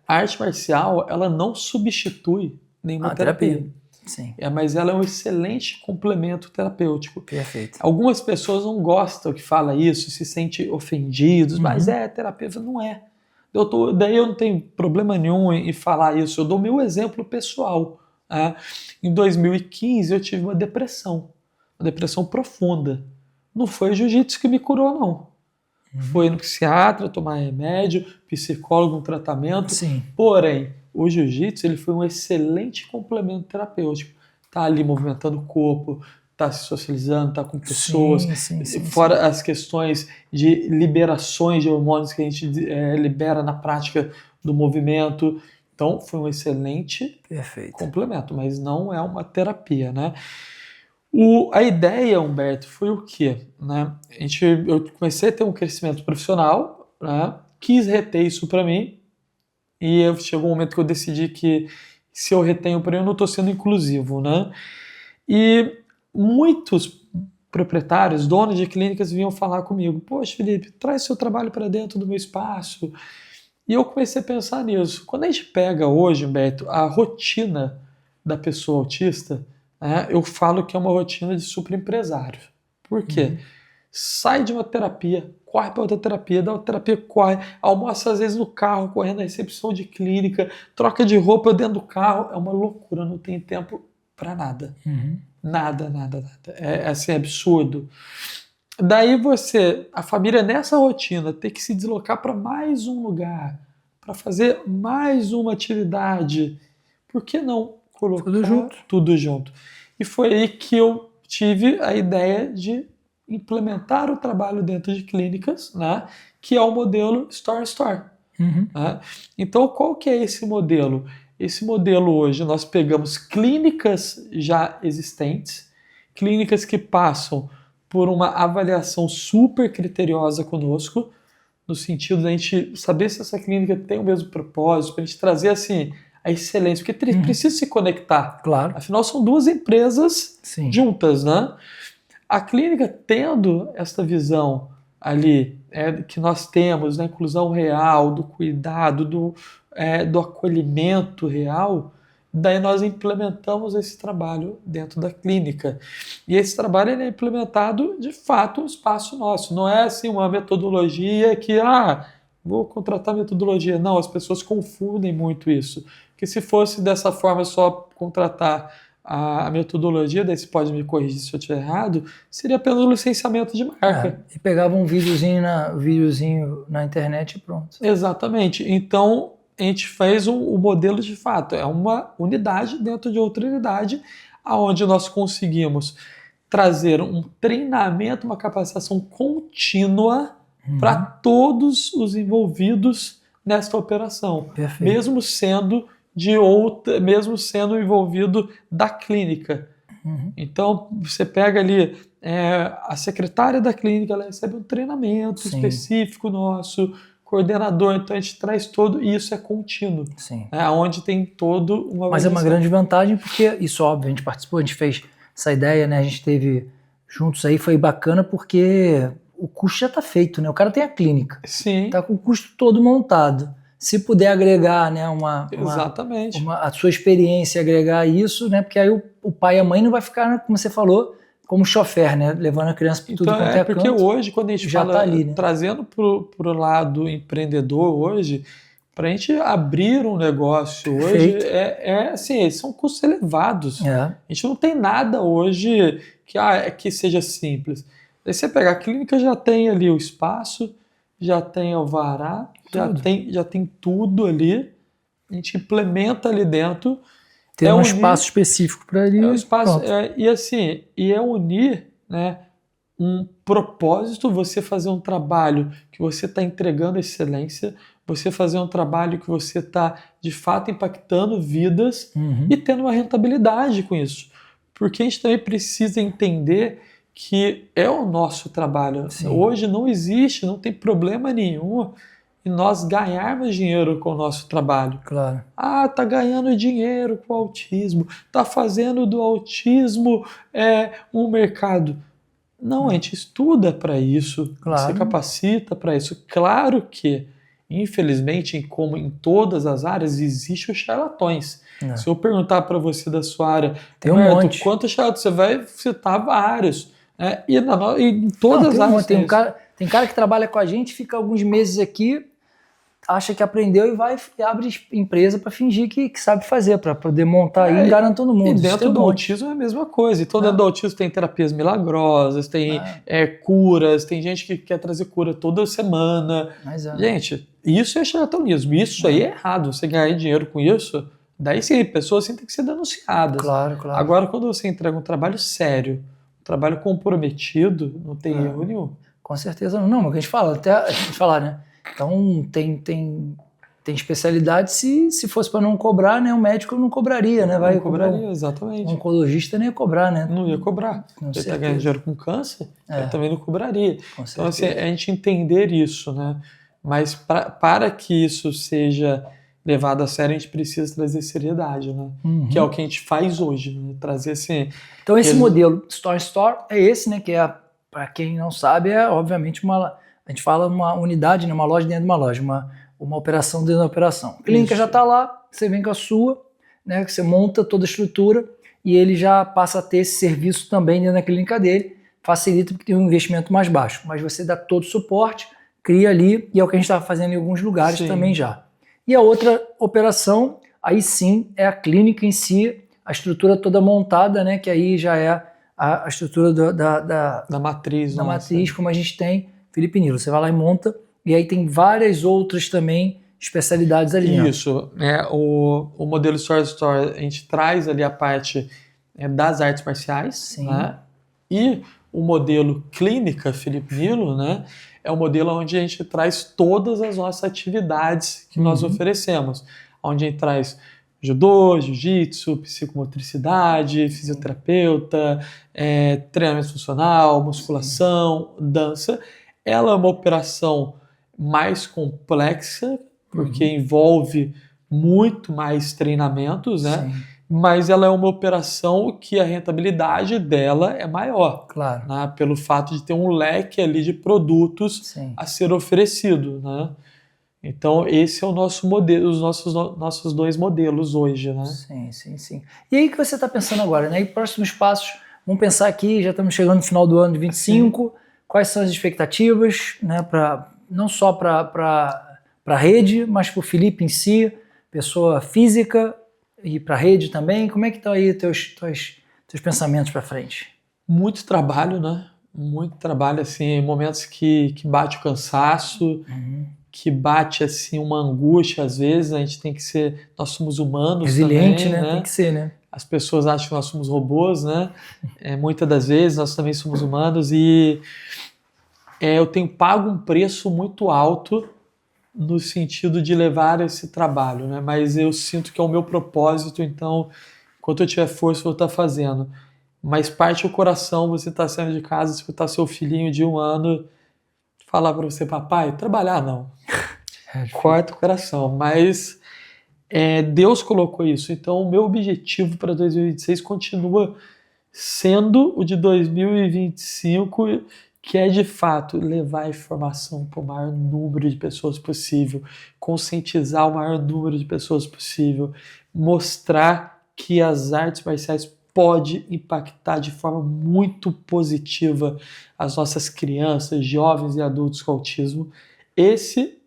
A arte marcial, ela não substitui nenhuma terapia. Sim. Mas ela é um excelente complemento terapêutico. Perfeito. Algumas pessoas não gostam que fala isso, se sentem ofendidos, mas terapia não é. Daí eu não tenho problema nenhum em falar isso. Eu dou meu exemplo pessoal. Em 2015 eu tive uma depressão profunda. Não foi o jiu-jitsu que me curou, não. Foi no psiquiatra, tomar remédio, psicólogo, um tratamento. Sim. Porém, o jiu-jitsu ele foi um excelente complemento terapêutico. Tá ali movimentando o corpo, tá se socializando, tá com pessoas. Sim, fora as questões de liberações de hormônios que a gente libera na prática do movimento. Então, foi um excelente complemento, mas não é uma terapia, né? A ideia, Humberto, foi o quê? Né? Eu comecei a ter um crescimento profissional, né? Quis reter isso para mim, e chegou um momento que eu decidi que se eu retenho para mim, eu não estou sendo inclusivo. Né? E muitos proprietários, donos de clínicas vinham falar comigo, poxa, Felipe, traz seu trabalho para dentro do meu espaço. E eu comecei a pensar nisso. Quando a gente pega hoje, Humberto, a rotina da pessoa autista, eu falo que é uma rotina de super empresário. Por quê? Sai de uma terapia, corre para outra terapia, da outra terapia corre, almoça às vezes no carro, correndo na recepção de clínica, troca de roupa dentro do carro. É uma loucura, não tem tempo para nada. Nada. É assim, absurdo. Daí a família nessa rotina, ter que se deslocar para mais um lugar, para fazer mais uma atividade. Por que não colocar tudo junto? E foi aí que eu tive a ideia de implementar o trabalho dentro de clínicas, né, que é o modelo Store. Né? Então, qual que é esse modelo? Esse modelo hoje, nós pegamos clínicas já existentes, clínicas que passam por uma avaliação super criteriosa conosco, no sentido de a gente saber se essa clínica tem o mesmo propósito, para a gente trazer assim a excelência, porque precisa se conectar. Claro. Afinal, são duas empresas juntas, né? A clínica tendo esta visão ali que nós temos, da inclusão real, do cuidado, do acolhimento real, daí nós implementamos esse trabalho dentro da clínica. E esse trabalho é implementado, de fato, no espaço nosso. Não é assim uma metodologia que, vou contratar metodologia. Não, as pessoas confundem muito isso. Porque se fosse dessa forma só contratar a metodologia, daí você pode me corrigir se eu estiver errado, seria pelo licenciamento de marca. E pegava um videozinho na internet e pronto. Exatamente. Então, a gente fez o modelo de fato. É uma unidade dentro de outra unidade, onde nós conseguimos trazer um treinamento, uma capacitação contínua para todos os envolvidos nesta operação. Perfeito. Mesmo sendo envolvido da clínica. Então, você pega ali a secretária da clínica, ela recebe um treinamento específico nosso, coordenador, então a gente traz todo, e isso é contínuo. Sim. Onde tem todo uma... Mas é uma grande vantagem, porque isso, óbvio, a gente participou, a gente fez essa ideia, né? A gente teve juntos aí, foi bacana porque o custo já está feito, né? O cara tem a clínica. Sim. Tá com o custo todo montado. Se puder agregar, né, Exatamente. a sua experiência, agregar isso, né? Porque aí o pai e a mãe não vai ficar, como você falou, como chofer, né? Levando a criança para tudo quanto é porque canto, hoje, quando a gente fala, tá ali, né? trazendo para o lado empreendedor hoje, para a gente abrir um negócio hoje, assim, são custos elevados. A gente não tem nada hoje que seja simples. Aí você pega a clínica, já tem ali o espaço, já tem alvará, já tem tudo ali, a gente implementa ali dentro. Tem um espaço específico para ali. E unir, né, um propósito, você fazer um trabalho que você está entregando excelência, você fazer um trabalho que você está, de fato, impactando vidas e tendo uma rentabilidade com isso. Porque a gente também precisa entender que é o nosso trabalho. Sim. Hoje não existe, não tem problema nenhum em nós ganharmos dinheiro com o nosso trabalho. Claro. Tá ganhando dinheiro com o autismo, tá fazendo do autismo um mercado. Não, a gente estuda para isso, se capacita para isso. Claro que, infelizmente, como em todas as áreas, existe os charlatões. Se eu perguntar para você da sua área, tem um monte. Quantos charlatões? Você vai citar vários. E em todas as áreas. Tem cara que trabalha com a gente, fica alguns meses aqui, acha que aprendeu e abre empresa para fingir que sabe fazer, para poder montar e enganar todo mundo. E dentro do autismo é a mesma coisa. E dentro do autismo tem terapias milagrosas, tem curas, tem gente que quer trazer cura toda semana. Gente, isso é charlatanismo. Isso aí é errado. Você ganhar dinheiro com isso, daí sim, pessoas assim têm que ser denunciadas. Claro. Agora, quando você entrega um trabalho sério, um trabalho comprometido, não tem erro nenhum. Com certeza não. Mas a gente fala, até a gente falar, né? Então, tem especialidade, se fosse para não cobrar, né, o médico não cobraria, né? Não cobraria, exatamente. O oncologista nem ia cobrar, né? Não ia cobrar. Ele está ganhando dinheiro com câncer, ele também não cobraria. Então, assim, a gente entender isso, né? Mas para que isso seja levado a sério, a gente precisa trazer seriedade, né? Que é o que a gente faz hoje, né? Trazer assim... Então, esse modelo Store é esse, né? Que para quem não sabe, obviamente a gente fala uma unidade, né, uma loja dentro de uma loja, uma operação dentro da operação. A clínica já está lá, você vem com a sua, né, que você monta toda a estrutura e ele já passa a ter esse serviço também dentro da clínica dele, facilita porque tem um investimento mais baixo, mas você dá todo o suporte, cria ali, e é o que a gente está fazendo em alguns lugares também já. E a outra operação, aí sim, é a clínica em si, a estrutura toda montada, né, que aí já é a estrutura da matriz, como a gente tem, Felipe Nilo. Você vai lá e monta, e aí tem várias outras também especialidades ali. Isso. O modelo Store, a gente traz ali a parte das artes marciais, né? E o modelo clínica Felipe Nilo, né? É o modelo onde a gente traz todas as nossas atividades que nós oferecemos. Onde a gente traz judô, jiu-jitsu, psicomotricidade, fisioterapeuta, treinamento funcional, musculação, dança. Ela é uma operação mais complexa, porque envolve muito mais treinamentos, né? Mas ela é uma operação que a rentabilidade dela é maior. Claro. Né? Pelo fato de ter um leque ali de produtos a ser oferecido, né? Então, esse é o nosso modelo, os nossos dois modelos hoje, né? Sim. E aí que você está pensando agora, né? E próximos passos, vamos pensar aqui, já estamos chegando no final do ano de 25, quais são as expectativas, né? Não só para a rede, mas para o Felipe em si, pessoa física, ir para a rede também? Como é que estão aí teus pensamentos para frente? Muito trabalho, né? Muito trabalho, assim, momentos que bate o cansaço, que bate, assim, uma angústia, às vezes, a gente tem que ser, nós somos humanos resiliente, também, né? né? Tem que ser, né? As pessoas acham que nós somos robôs, né? Muitas das vezes nós também somos humanos e eu tenho pago um preço muito alto no sentido de levar esse trabalho, né? Mas eu sinto que é o meu propósito, então, enquanto eu tiver força, eu vou estar fazendo. Mas parte o coração, você está saindo de casa, escutar seu filhinho de 1 ano falar para você, papai, trabalhar não. Corta o coração, mas Deus colocou isso. Então, o meu objetivo para 2026 continua sendo o de 2025, que é de fato levar a informação para o maior número de pessoas possível, conscientizar o maior número de pessoas possível, mostrar que as artes marciais pode impactar de forma muito positiva as nossas crianças, jovens e adultos com autismo. Esse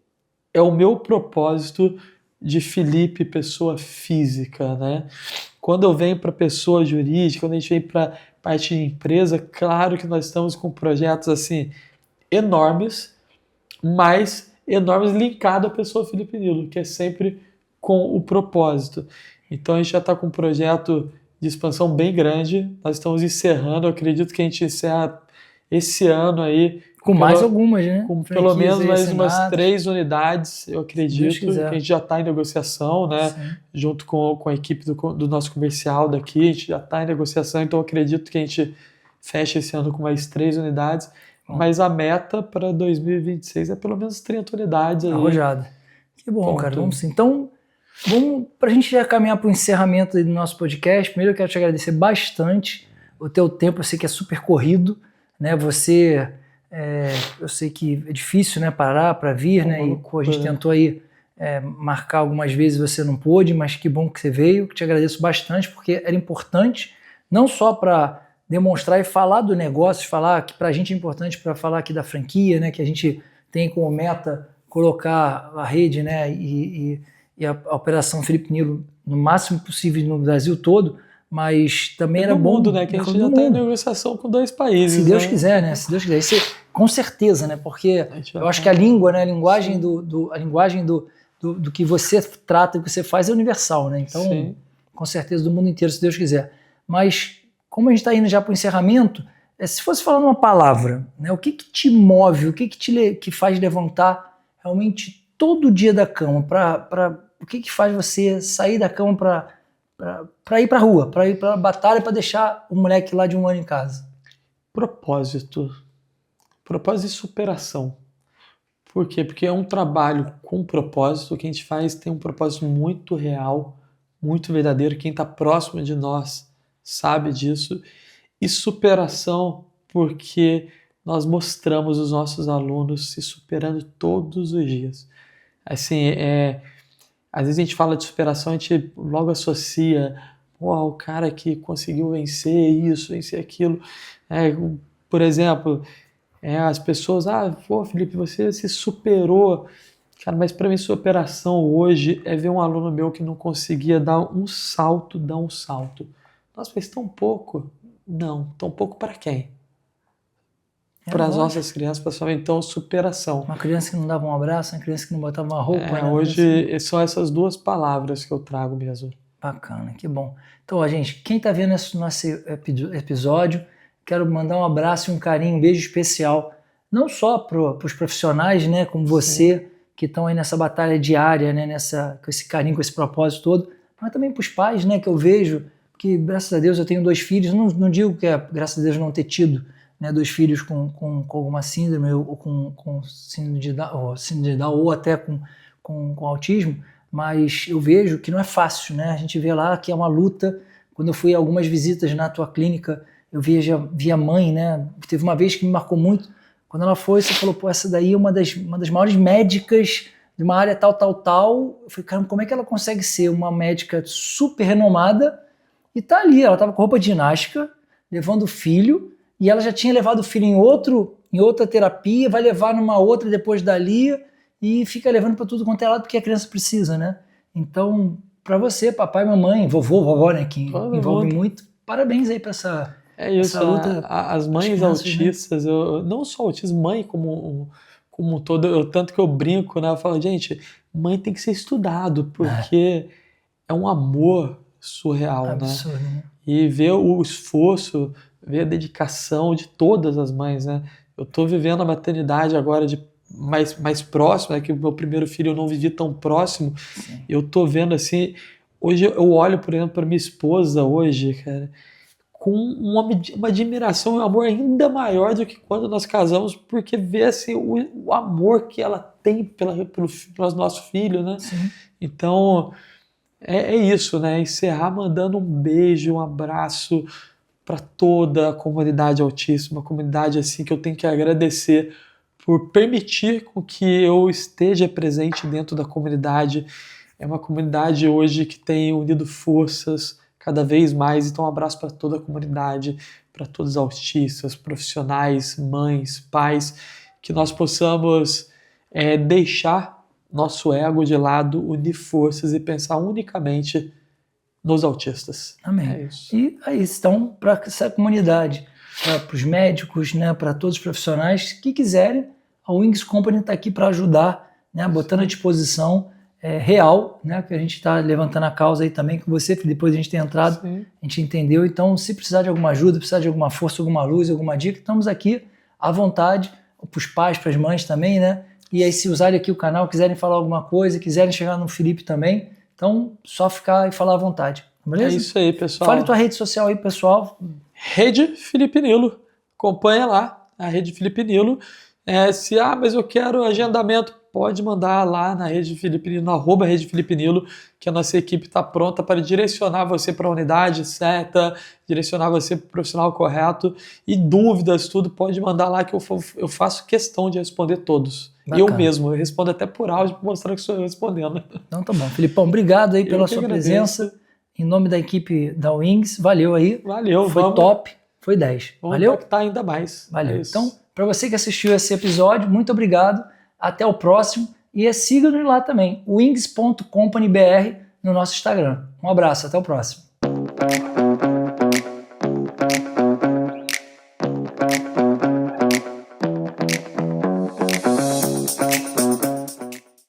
é o meu propósito de Felipe, pessoa física, né? Quando eu venho para pessoa jurídica, quando a gente vem para parte de empresa, claro que nós estamos com projetos assim enormes, mas enormes linkado à pessoa Felipe Nilo, que é sempre com o propósito. Então a gente já está com um projeto de expansão bem grande, nós estamos encerrando, eu acredito que a gente encerra esse ano aí com mais algumas, né? com pelo menos mais umas 3 unidades, eu acredito, que a gente já está em negociação, né? Sim. Junto com a equipe do nosso comercial daqui, a gente já está em negociação, então eu acredito que a gente feche esse ano com mais 3 unidades, mas a meta para 2026 é pelo menos 30 unidades. Arrojada. Que bom, cara. Vamos sim. Então, para a gente já caminhar para o encerramento do nosso podcast, primeiro eu quero te agradecer bastante o teu tempo, eu sei que é super corrido, né? Você... eu sei que é difícil, né, parar para vir, né, e a gente tentou aí marcar algumas vezes, você não pôde, mas que bom que você veio, que te agradeço bastante, porque era importante, não só para demonstrar e falar do negócio, falar que para a gente é importante para falar aqui da franquia, né, que a gente tem como meta colocar a rede, né, e a Operação Felipe Nilo no máximo possível no Brasil todo, mas também era bom, mundo, né? Que a gente já está em negociação com 2 países. Se Deus quiser, né? Se Deus quiser. Isso, com certeza, né? Porque eu acho que a língua, né? A linguagem do que você trata, do que você faz é universal, né? Então, sim, com certeza, do mundo inteiro, se Deus quiser. Mas, como a gente está indo já para o encerramento, se fosse falar uma palavra, né? O que te move, o que que faz levantar realmente todo dia da cama? O que faz você sair da cama para ir para a rua, para ir para a batalha, para deixar o moleque lá de 1 ano em casa? Propósito e superação. Por quê? Porque é um trabalho com propósito, o que a gente faz tem um propósito muito real, muito verdadeiro, quem está próximo de nós sabe disso, e superação porque nós mostramos os nossos alunos se superando todos os dias. Assim, às vezes a gente fala de superação, a gente logo associa o cara que conseguiu vencer isso, vencer aquilo. Por exemplo, as pessoas, Felipe, você se superou. Cara, mas para mim superação hoje é ver um aluno meu que não conseguia dar um salto. Nossa, fez tão pouco. Não, tão pouco para quem? Para as nossas crianças, pessoal, então superação. Uma criança que não dava um abraço, uma criança que não botava uma roupa. Hoje são essas 2 palavras que eu trago mesmo. Bacana, que bom. Então, gente, quem está vendo esse nosso episódio, quero mandar um abraço e um carinho, um beijo especial, não só para os profissionais, né, como você, sim, que estão aí nessa batalha diária, né, com esse carinho, com esse propósito todo, mas também para os pais, né, que eu vejo, que graças a Deus eu tenho 2 filhos, não digo que é graças a Deus não ter tido, né, 2 filhos com alguma síndrome ou com síndrome de Down, ou até com autismo, mas eu vejo que não é fácil, né? A gente vê lá que é uma luta. Quando eu fui a algumas visitas na tua clínica, eu vi a mãe, né? Teve uma vez que me marcou muito, quando ela foi, você falou, essa daí é uma das maiores médicas de uma área tal. Eu falei, caramba, como é que ela consegue ser uma médica super renomada e tá ali, ela tava com roupa de ginástica, levando o filho, e ela já tinha levado o filho em outra terapia, vai levar numa outra depois dali, e fica levando para tudo quanto é lado, porque a criança precisa, né? Então, para você, papai, mamãe, vovô, vovó, né, que Todo envolve mundo. muito. Parabéns aí para essa Isso, luta. as mães crianças, né? autistas, não só autismo, mãe como um todo, tanto que eu brinco, né? Eu falo, gente, mãe tem que ser estudado, porque é um amor surreal, Absurdo, né? né? E ver o esforço, ver a dedicação de todas as mães, né? Eu tô vivendo a maternidade agora mais próximo, né? Que o meu primeiro filho eu não vivi tão próximo. Sim. Eu tô vendo assim, hoje eu olho, por exemplo, para minha esposa hoje, cara, com uma admiração e um amor ainda maior do que quando nós casamos, porque vê assim, o amor que ela tem pelo nosso filho, né? Sim. Então, é isso, né? Encerrar mandando um beijo, um abraço para toda a comunidade autista, uma comunidade assim que eu tenho que agradecer por permitir com que eu esteja presente dentro da comunidade. É uma comunidade hoje que tem unido forças cada vez mais, então um abraço para toda a comunidade, para todos os autistas, profissionais, mães, pais, que nós possamos deixar nosso ego de lado, unir forças e pensar unicamente nos autistas. Amém. É isso. E aí estão para essa comunidade, para os médicos, né, para todos os profissionais que quiserem, a Wings Company está aqui para ajudar, né, botando à disposição real, né, que a gente está levantando a causa aí também com você, depois a gente tem entrado, Sim. a gente entendeu. Então, se precisar de alguma ajuda, precisar de alguma força, alguma luz, alguma dica, estamos aqui à vontade, para os pais, para as mães também, né? E aí, se usarem aqui o canal, quiserem falar alguma coisa, quiserem chegar no Felipe também, então só ficar e falar à vontade. Beleza? É isso aí, pessoal. Fale tua rede social aí, pessoal. Rede Felipe Nilo. Acompanha lá, a Rede Felipe Nilo. Mas eu quero agendamento, pode mandar lá na Rede Felipe Nilo, no @Rede Felipe Nilo, que a nossa equipe está pronta para direcionar você para a unidade certa, direcionar você para o profissional correto. E dúvidas, tudo, pode mandar lá que eu faço questão de responder todos. Bacana. Eu mesmo, eu respondo até por áudio para mostrar que sou eu respondendo. Então tá bom. Felipão, obrigado aí pela sua agradeço. presença. Em nome da equipe da Wings, valeu aí. Valeu, foi vamos. Top, foi 10. Vamos Valeu? impactar ainda mais. Valeu. É isso. Então, para você que assistiu esse episódio, muito obrigado. Até o próximo. E siga-nos lá também, wings.companybr no nosso Instagram. Um abraço, até o próximo.